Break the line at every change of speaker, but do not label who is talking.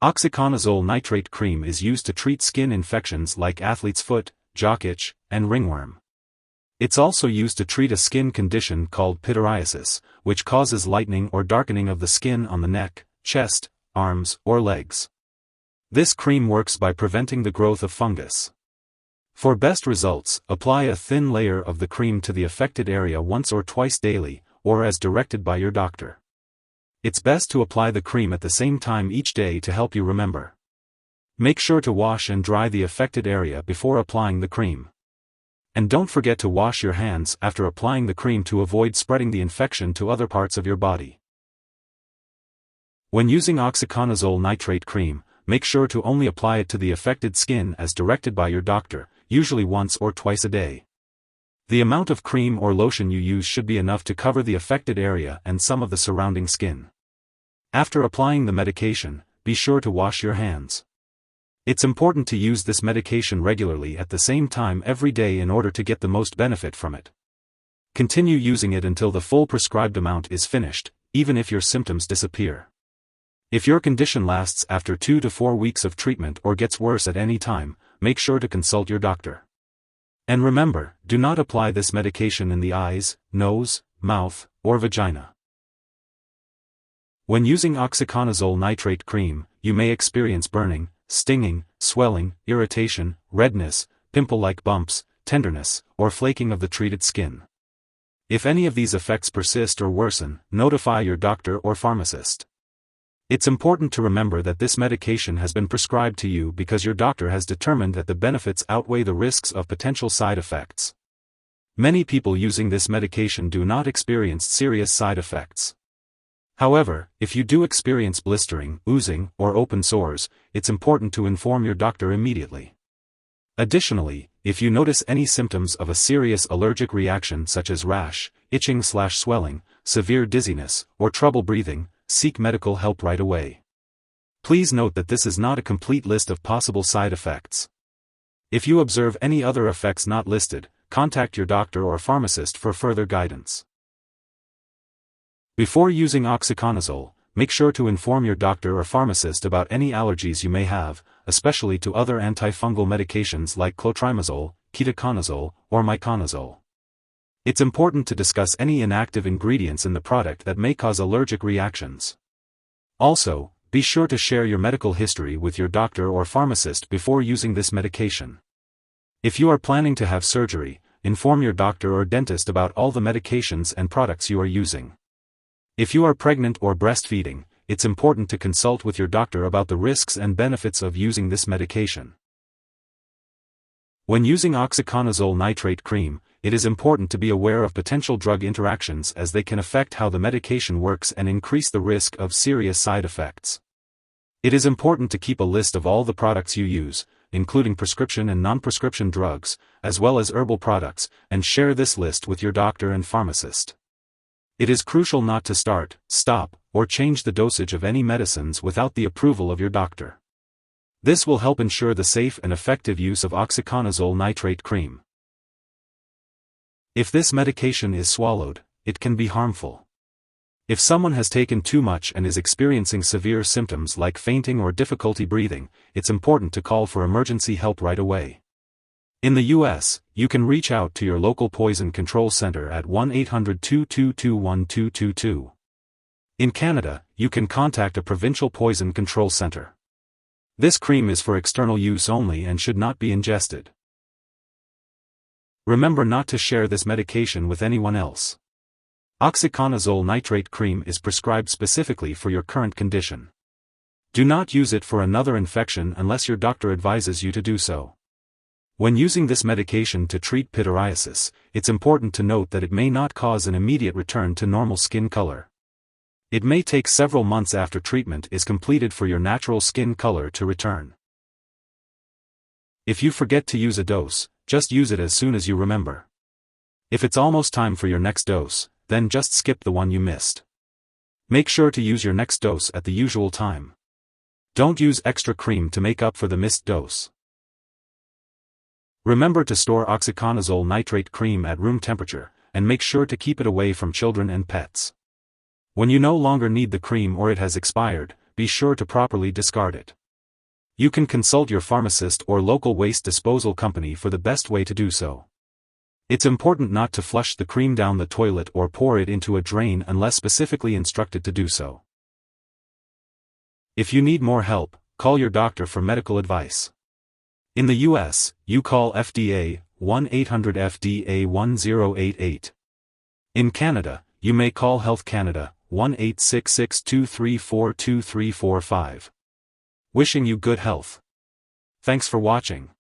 Oxiconazole nitrate cream is used to treat skin infections like athlete's foot, jock itch, and ringworm. It's also used to treat a skin condition called pityriasis, which causes lightening or darkening of the skin on the neck, chest, arms, or legs. This cream works by preventing the growth of fungus. For best results, apply a thin layer of the cream to the affected area once or twice daily, or as directed by your doctor. It's best to apply the cream at the same time each day to help you remember. Make sure to wash and dry the affected area before applying the cream. And don't forget to wash your hands after applying the cream to avoid spreading the infection to other parts of your body. When using oxiconazole nitrate cream, make sure to only apply it to the affected skin as directed by your doctor, usually once or twice a day. The amount of cream or lotion you use should be enough to cover the affected area and some of the surrounding skin. After applying the medication, be sure to wash your hands. It's important to use this medication regularly at the same time every day in order to get the most benefit from it. Continue using it until the full prescribed amount is finished, even if your symptoms disappear. If your condition lasts after 2 to 4 weeks of treatment or gets worse at any time, make sure to consult your doctor. And remember, do not apply this medication in the eyes, nose, mouth, or vagina. When using oxiconazole nitrate cream, you may experience burning, stinging, swelling, irritation, redness, pimple-like bumps, tenderness, or flaking of the treated skin. If any of these effects persist or worsen, notify your doctor or pharmacist. It's important to remember that this medication has been prescribed to you because your doctor has determined that the benefits outweigh the risks of potential side effects. Many people using this medication do not experience serious side effects. However, if you do experience blistering, oozing, or open sores, it's important to inform your doctor immediately. Additionally, if you notice any symptoms of a serious allergic reaction such as rash, itching/swelling, severe dizziness, or trouble breathing, seek medical help right away. Please note that this is not a complete list of possible side effects. If you observe any other effects not listed, contact your doctor or pharmacist for further guidance. Before using oxiconazole, make sure to inform your doctor or pharmacist about any allergies you may have, especially to other antifungal medications like clotrimazole, ketoconazole, or miconazole. It's important to discuss any inactive ingredients in the product that may cause allergic reactions. Also, be sure to share your medical history with your doctor or pharmacist before using this medication. If you are planning to have surgery, inform your doctor or dentist about all the medications and products you are using. If you are pregnant or breastfeeding, it's important to consult with your doctor about the risks and benefits of using this medication. When using oxiconazole nitrate cream, it is important to be aware of potential drug interactions as they can affect how the medication works and increase the risk of serious side effects. It is important to keep a list of all the products you use, including prescription and non-prescription drugs, as well as herbal products, and share this list with your doctor and pharmacist. It is crucial not to start, stop, or change the dosage of any medicines without the approval of your doctor. This will help ensure the safe and effective use of oxiconazole nitrate cream. If this medication is swallowed, it can be harmful. If someone has taken too much and is experiencing severe symptoms like fainting or difficulty breathing, it's important to call for emergency help right away. In the U.S., you can reach out to your local poison control center at 1-800-222-1222. In Canada, you can contact a provincial poison control center. This cream is for external use only and should not be ingested. Remember not to share this medication with anyone else. Oxiconazole nitrate cream is prescribed specifically for your current condition. Do not use it for another infection unless your doctor advises you to do so. When using this medication to treat pityriasis, it's important to note that it may not cause an immediate return to normal skin color. It may take several months after treatment is completed for your natural skin color to return. If you forget to use a dose, just use it as soon as you remember. If it's almost time for your next dose, then just skip the one you missed. Make sure to use your next dose at the usual time. Don't use extra cream to make up for the missed dose. Remember to store oxiconazole nitrate cream at room temperature, and make sure to keep it away from children and pets. When you no longer need the cream or it has expired, be sure to properly discard it. You can consult your pharmacist or local waste disposal company for the best way to do so. It's important not to flush the cream down the toilet or pour it into a drain unless specifically instructed to do so. If you need more help, call your doctor for medical advice. In the US, you call FDA, 1-800-FDA-1088. In Canada, you may call Health Canada, 1-866-234-2345. Wishing you good health. Thanks for watching.